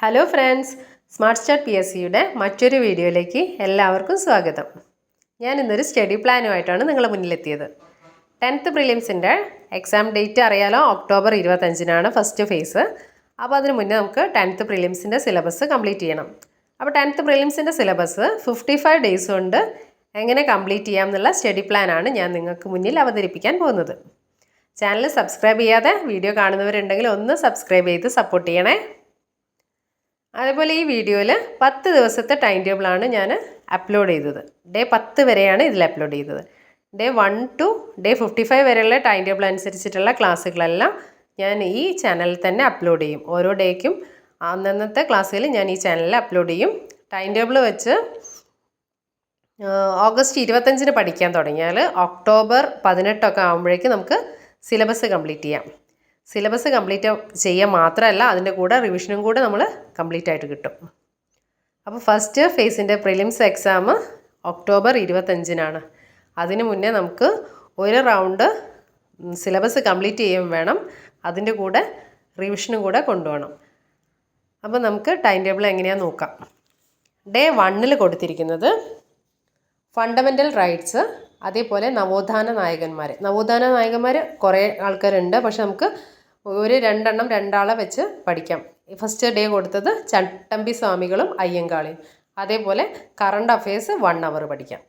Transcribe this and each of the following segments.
Hello friends, smart start P S സിയുടെ മറ്റൊരു വീഡിയോയിലേക്ക് എല്ലാവർക്കും സ്വാഗതം. ഞാൻ ഇന്നൊരു സ്റ്റഡി പ്ലാനുമായിട്ടാണ് നിങ്ങളുടെ മുന്നിലെത്തിയത്. 10th പ്രിലിംസിൻ്റെ എക്സാം ഡേറ്റ് അറിയാലോ, ഒക്ടോബർ 25-നാണ് ഫസ്റ്റ് ഫേസ്. അപ്പോൾ അതിന് മുന്നേ നമുക്ക് 10th പ്രിലിംസിൻ്റെ സിലബസ് കംപ്ലീറ്റ് ചെയ്യണം. അപ്പോൾ 10th പ്രിലിംസിൻ്റെ സിലബസ് 55 ഡേയ്സ് കൊണ്ട് എങ്ങനെ കംപ്ലീറ്റ് ചെയ്യാം എന്നുള്ള സ്റ്റഡി പ്ലാനാണ് ഞാൻ നിങ്ങൾക്ക് മുന്നിൽ അവതരിപ്പിക്കാൻ പോകുന്നത്. ചാനൽ സബ്സ്ക്രൈബ് ചെയ്യാതെ വീഡിയോ കാണുന്നവരുണ്ടെങ്കിൽ ഒന്ന് സബ്സ്ക്രൈബ് ചെയ്ത് സപ്പോർട്ട് ചെയ്യണേ. അതേപോലെ ഈ വീഡിയോയിൽ 10 ദിവസത്തെ ടൈം ടേബിളാണ് ഞാൻ അപ്ലോഡ് ചെയ്തത്. ഡേ 10 വരെയാണ് ഇതിൽ അപ്ലോഡ് ചെയ്തത്. ഡേ 1 to ഡേ 55 വരെയുള്ള ടൈം ടേബിൾ അനുസരിച്ചിട്ടുള്ള ക്ലാസ്സുകളെല്ലാം ഞാൻ ഈ ചാനലിൽ തന്നെ അപ്ലോഡ് ചെയ്യും. ഓരോ ഡേക്കും അന്നത്തെ ക്ലാസ്സുകൾ ഞാൻ ഈ ചാനലിൽ അപ്ലോഡ് ചെയ്യും. ടൈം ടേബിൾ വെച്ച് ഓഗസ്റ്റ് 25-ന് പഠിക്കാൻ തുടങ്ങിയാൽ ഒക്ടോബർ 18 ആകുമ്പോഴേക്ക് നമുക്ക് സിലബസ് കംപ്ലീറ്റ് ചെയ്യാം. സിലബസ് കംപ്ലീറ്റ് ചെയ്യാൻ മാത്രമല്ല, അതിൻ്റെ കൂടെ റിവിഷനും കൂടെ നമ്മൾ കംപ്ലീറ്റ് ആയിട്ട് കിട്ടും. അപ്പോൾ ഫസ്റ്റ് ഫേസിൻ്റെ പ്രിലിംസ് എക്സാം ഒക്ടോബർ 25-നാണ്. അതിന് മുന്നേ നമുക്ക് ഒരു റൗണ്ട് സിലബസ് കംപ്ലീറ്റ് ചെയ്യുകയും വേണം, അതിൻ്റെ കൂടെ റിവിഷനും കൂടെ കൊണ്ടുപോകണം. അപ്പോൾ നമുക്ക് ടൈം ടേബിൾ എങ്ങനെയാണെന്ന് നോക്കാം. ഡേ 1-ൽ കൊടുത്തിരിക്കുന്നത് ഫണ്ടമെൻ്റൽ റൈറ്റ്സ്, അതേപോലെ നവോത്ഥാന നായകന്മാർ കുറേ ആൾക്കാരുണ്ട്, പക്ഷെ നമുക്ക് ഒരു രണ്ടാളെ വെച്ച് പഠിക്കാം. ഫസ്റ്റ് ഡേ കൊടുത്തത് ചട്ടമ്പി സ്വാമികളും അയ്യങ്കാളിയും. അതേപോലെ കറണ്ട് അഫയേഴ്സ് 1 അവർ പഠിക്കാം.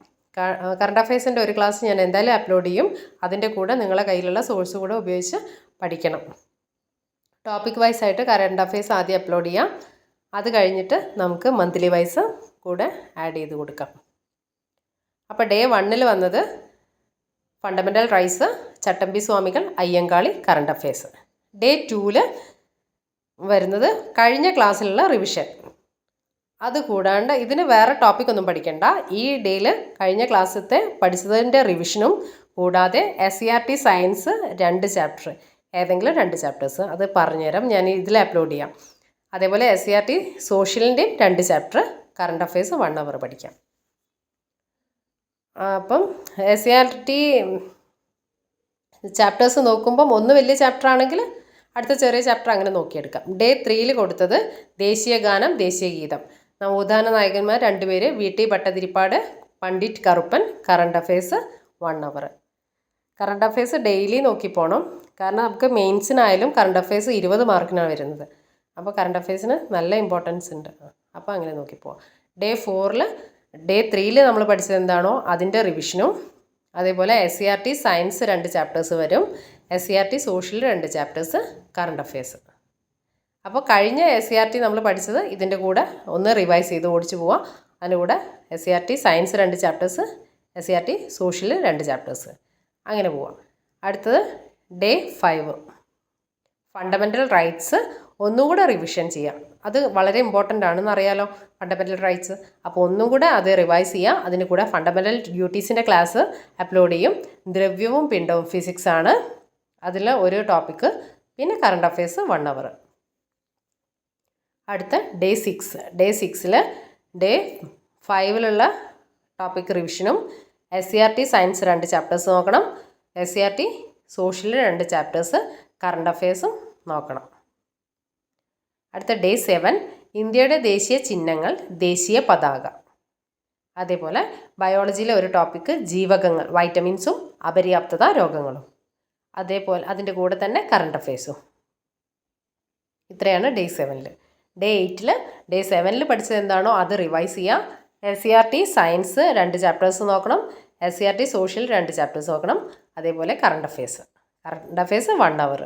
കറണ്ട് അഫയേഴ്സിൻ്റെ ഒരു ക്ലാസ് ഞാൻ എന്തായാലും അപ്ലോഡ് ചെയ്യും. അതിൻ്റെ കൂടെ നിങ്ങളെ കയ്യിലുള്ള സോഴ്സ് കൂടെ ഉപയോഗിച്ച് പഠിക്കണം. ടോപ്പിക് വൈസ് ആയിട്ട് കറണ്ട് അഫയേഴ്സ് ആദ്യം അപ്ലോഡ് ചെയ്യാം. അത് കഴിഞ്ഞിട്ട് നമുക്ക് മന്ത്ലി വൈസ് കൂടെ ആഡ് ചെയ്ത് കൊടുക്കാം. അപ്പോൾ ഡേ 1-ൽ വന്നത് ഫണ്ടമെൻ്റൽ റൈറ്റ്സ്, ചട്ടമ്പി സ്വാമികൾ, അയ്യങ്കാളി, കറണ്ട് അഫയേഴ്സ്. ഡേ 2-ൽ വരുന്നത് കഴിഞ്ഞ ക്ലാസ്സിലുള്ള റിവിഷൻ. അതുകൂടാണ്ട് ഇതിന് വേറെ ടോപ്പിക്കൊന്നും പഠിക്കണ്ട. ഈ ഡേയിൽ കഴിഞ്ഞ ക്ലാസ്സിലത്തെ പഠിച്ചതിൻ്റെ റിവിഷനും കൂടാതെ SCERT സയൻസ് 2 ചാപ്റ്റർ, ഏതെങ്കിലും 2 ചാപ്റ്റേഴ്സ് അത് പറഞ്ഞുതരാം, ഞാൻ ഇതിൽ അപ്ലോഡ് ചെയ്യാം. അതേപോലെ SCERT സോഷ്യലിൻ്റെയും 2 ചാപ്റ്റർ, കറണ്ട് അഫയേഴ്സ് 1 അവർ പഠിക്കാം. അപ്പം SCERT ചാപ്റ്റേഴ്സ് നോക്കുമ്പം ഒന്ന് വലിയ ചാപ്റ്റർ ആണെങ്കിൽ അടുത്ത ചെറിയ ചാപ്റ്റർ അങ്ങനെ നോക്കിയെടുക്കാം. ഡേ 3-ൽ കൊടുത്തത് ദേശീയ ഗാനം, ദേശീയ ഗീതം, നവോത്ഥാന നായകന്മാർ 2 പേര്, VT Bhattathiripad, Pandit Karuppan, current affairs 1 അവർ. കറണ്ട് അഫയേഴ്സ് ഡെയിലി നോക്കി പോകണം, കാരണം നമുക്ക് മെയിൻസിനായാലും കറണ്ട് അഫയേഴ്സ് 20 മാർക്കിനാണ് വരുന്നത്. അപ്പോൾ കറണ്ട് അഫയേഴ്സിന് നല്ല ഇമ്പോർട്ടൻസ് ഉണ്ട്. അപ്പോൾ അങ്ങനെ നോക്കി പോവാം. ഡേ 4-ൽ ഡേ 3-ൽ നമ്മൾ പഠിച്ചത് എന്താണോ അതിൻ്റെ റിവിഷനും, അതേപോലെ SCERT സയൻസ് 2 ചാപ്റ്റേഴ്സ് വരും, SCERT social 2 chapters, current affairs. അപ്പോൾ കഴിഞ്ഞ SCERT നമ്മൾ പഠിച്ചത് ഇതിൻ്റെ കൂടെ ഒന്ന് റിവൈസ് ചെയ്ത് ഓടിച്ച് പോവാം. അതിൻ്റെ കൂടെ SCERT science 2 chapters, SCERT social 2 chapters, അങ്ങനെ പോവാം. അടുത്തത് ഡേ 5 ഫണ്ടമെൻ്റൽ റൈറ്റ്സ് ഒന്നും കൂടെ റിവിഷൻ ചെയ്യാം. അത് വളരെ ഇമ്പോർട്ടൻ്റ് ആണെന്ന് അറിയാലോ, ഫണ്ടമെൻ്റൽ റൈറ്റ്സ്. അപ്പോൾ ഒന്നും കൂടെ അത് റിവൈസ് ചെയ്യാം. അതിന് കൂടെ ഫണ്ടമെൻ്റൽ ഡ്യൂട്ടീസിൻ്റെ ക്ലാസ് അപ്ലോഡ് ചെയ്യും. ദ്രവ്യവും പിണ്ഡവും ഫിസിക്സ് ആണ് അതിൽ ഒരു ടോപ്പിക്ക്, പിന്നെ കറണ്ട് അഫയേഴ്സ് 1 അവർ. അടുത്ത ഡേ 6-ൽ ഡേ 5-ലുള്ള ടോപ്പിക് റിവിഷനും, SCERT സയൻസ് 2 ചാപ്റ്റേഴ്സ് നോക്കണം, SCERT സോഷ്യൽ 2 ചാപ്റ്റേഴ്സ്, കറണ്ട് അഫയേഴ്സും നോക്കണം. അടുത്ത ഡേ 7 ഇന്ത്യയുടെ ദേശീയ ചിഹ്നങ്ങൾ, ദേശീയ പതാക. അതേപോലെ ബയോളജിയിലെ ഒരു ടോപ്പിക്ക് ജീവകങ്ങൾ, വൈറ്റമിൻസും അപര്യാപ്തത രോഗങ്ങളും. അതേപോലെ അതിൻ്റെ കൂടെ തന്നെ കറണ്ട് അഫയേഴ്സും. ഇത്രയാണ് ഡേ 7-ൽ. ഡേ 7-ൽ പഠിച്ചത് എന്താണോ അത് റിവൈസ് ചെയ്യാം. SCERT സയൻസ് 2 ചാപ്റ്റേഴ്സ് നോക്കണം, SCERT സോഷ്യൽ 2 ചാപ്റ്റേഴ്സ് നോക്കണം, അതേപോലെ കറണ്ട് അഫയേഴ്സ് 1 അവർ.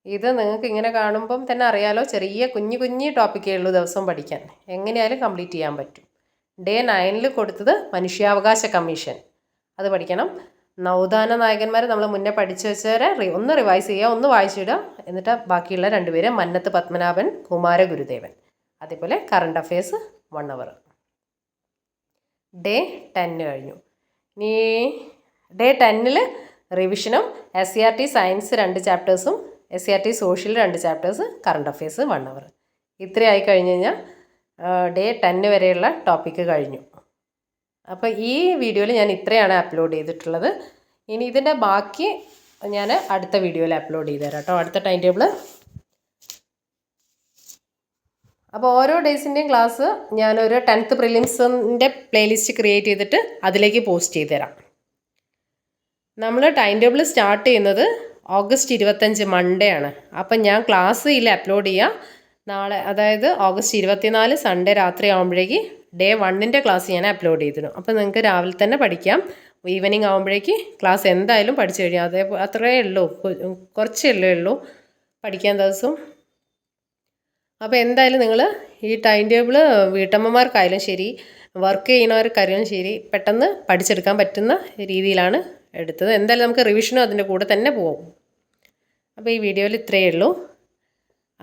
ഇത് നിങ്ങൾക്ക് ഇങ്ങനെ കാണുമ്പം തന്നെ അറിയാലോ, ചെറിയ കുഞ്ഞു ടോപ്പിക്കേ ഉള്ളൂ ദിവസം പഠിക്കാൻ, എങ്ങനെയായാലും കംപ്ലീറ്റ് ചെയ്യാൻ പറ്റും. ഡേ 9-ൽ കൊടുത്തത് മനുഷ്യാവകാശ കമ്മീഷൻ, അത് പഠിക്കണം. നവോത്ഥാന നായകന്മാർ നമ്മൾ മുന്നേ പഠിച്ചു വെച്ചവരെ ഒന്ന് റിവൈസ് ചെയ്യുക, ഒന്ന് വായിച്ചിടുക. എന്നിട്ട് ബാക്കിയുള്ള 2 പേര് മന്നത്ത് പത്മനാഭൻ, കുമാരഗുരുദേവൻ. അതേപോലെ കറണ്ട് അഫയേഴ്സ് 1 അവർ. ഡേ 10 കഴിഞ്ഞു. ഇനി ഡേ 10-ൽ റിവിഷനും, SCERT സയൻസ് 2 ചാപ്റ്റേഴ്സും, SCERT social 2 chapters, current affairs 1 hour. ഇത്രയായി കഴിഞ്ഞ് കഴിഞ്ഞാൽ ഡേ 10 വരെയുള്ള ടോപ്പിക്ക് കഴിഞ്ഞു. അപ്പോൾ ഈ വീഡിയോയിൽ ഞാൻ ഇത്രയാണ് അപ്ലോഡ് ചെയ്തിട്ടുള്ളത്. ഇനി ഇതിൻ്റെ ബാക്കി ഞാൻ അടുത്ത വീഡിയോയിൽ അപ്ലോഡ് ചെയ്ത് തരാം കേട്ടോ. അടുത്ത ടൈം ടേബിൾ അപ്പോൾ ഓരോ ഡേയ്സിൻ്റെയും ക്ലാസ് ഞാനൊരു 10th പ്രിലിംസിൻ്റെ പ്ലേലിസ്റ്റ് ക്രിയേറ്റ് ചെയ്തിട്ട് അതിലേക്ക് പോസ്റ്റ് ചെയ്ത് തരാം. നമ്മൾ ടൈം ടേബിൾ സ്റ്റാർട്ട് ചെയ്യുന്നത് ഓഗസ്റ്റ് 25 മൺഡേ ആണ്. അപ്പം ഞാൻ ക്ലാസ് ഇതിൽ അപ്ലോഡ് ചെയ്യാം നാളെ, അതായത് ഓഗസ്റ്റ് 24 സൺഡേ രാത്രി ആകുമ്പോഴേക്ക് ഡേ 1ൻ്റെ ക്ലാസ് ഞാൻ അപ്ലോഡ് ചെയ്തിടും. അപ്പോൾ നിങ്ങൾക്ക് രാവിലെ തന്നെ പഠിക്കാം. ഈവനിങ് ആകുമ്പോഴേക്ക് ക്ലാസ് എന്തായാലും പഠിച്ചു കഴിയും. അത്രയേ ഉള്ളൂ, കുറച്ചല്ലേ ഉള്ളൂ പഠിക്കാൻ ദിവസം. അപ്പോൾ എന്തായാലും നിങ്ങൾ ഈ ടൈം ടേബിൾ വീട്ടമ്മമാർക്കായാലും ശരി, വർക്ക് ചെയ്യുന്നവർക്കായാലും ശരി, പെട്ടെന്ന് പഠിച്ചെടുക്കാൻ പറ്റുന്ന രീതിയിലാണ് എടുത്തത്. എന്തായാലും നമുക്ക് റിവിഷനും അതിൻ്റെ കൂടെ തന്നെ പോകും. അപ്പോൾ ഈ വീഡിയോയിൽ ഇത്രയേ ഉള്ളൂ.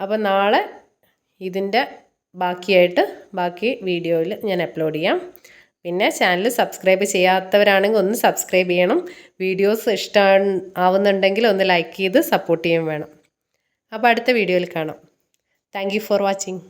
അപ്പോൾ നാളെ ഇതിൻ്റെ ബാക്കി വീഡിയോയിൽ ഞാൻ അപ്ലോഡ് ചെയ്യാം. പിന്നെ ചാനൽ സബ്സ്ക്രൈബ് ചെയ്യാത്തവരാണെങ്കിൽ ഒന്ന് സബ്സ്ക്രൈബ് ചെയ്യണം. വീഡിയോസ് ഇഷ്ടമാവുന്നുണ്ടെങ്കിൽ ഒന്ന് ലൈക്ക് ചെയ്ത് സപ്പോർട്ട് ചെയ്യാൻ വേണം. അപ്പോൾ അടുത്ത വീഡിയോയിൽ കാണാം. Thank you for watching.